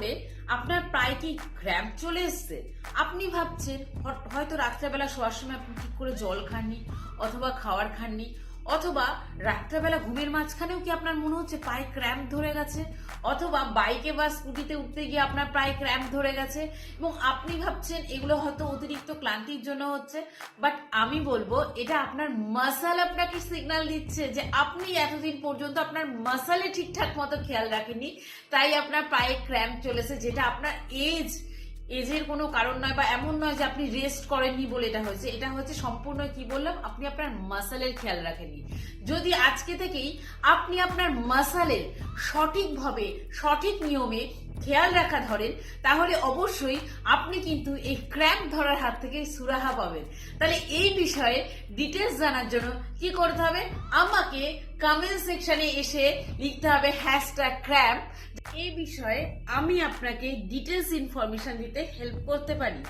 করে আপনার প্রায় কি ক্র্যাম্প চলে এসছে? আপনি ভাবছেন হয়তো রাত্রেবেলা শোয়ার সময় আপনি ঠিক করে জল খাননি, অথবা খাবার খাননি, অথবা রাত্রেবেলা ঘুমের মাঝখানেও কি আপনার মনে হচ্ছে পায়ে ক্র্যাম্প ধরে গেছে, অথবা বাইকে বা স্কুটিতে উঠতে গিয়ে আপনার প্রায় ক্র্যাম্প ধরে গেছে এবং আপনি ভাবছেন এগুলো হয়তো অতিরিক্ত ক্লান্তির জন্য হচ্ছে। বাট আমি বলবো এটা আপনার মাসল আপনাকে সিগন্যাল দিচ্ছে যে আপনি এতদিন পর্যন্ত আপনার মাসলে ঠিকঠাক মতো খেয়াল রাখেননি, তাই আপনার পায়ে ক্র্যাম্প চলেছে। যেটা আপনার এজের কোনো কারণ নয়, বা এমন নয় যে আপনি রেস্ট করেননি বলে এটা হয়েছে। এটা হচ্ছে সম্পূর্ণ কি বললাম, আপনি আপনার মাসেলের খেয়াল রাখেননি। যদি আজকে থেকেই আপনি আপনার মাসেলের সঠিকভাবে সঠিক নিয়মে খেয়াল রাখা ধরেন, তাহলে অবশ্যই আপনি কিন্তু এই ক্র্যাম্প ধরার হাত থেকে সুরাহা পাবেন। তাহলে এই বিষয়ে ডিটেলস জানার জন্য কি করতে হবে, আমাকে কমেন্ট সেকশনে এসে লিখতে হবে #ক্র্যাম্প। এই বিষয়ে আমি আপনাকে ডিটেলস ইনফরমেশন দিতে হেল্প করতে পারি।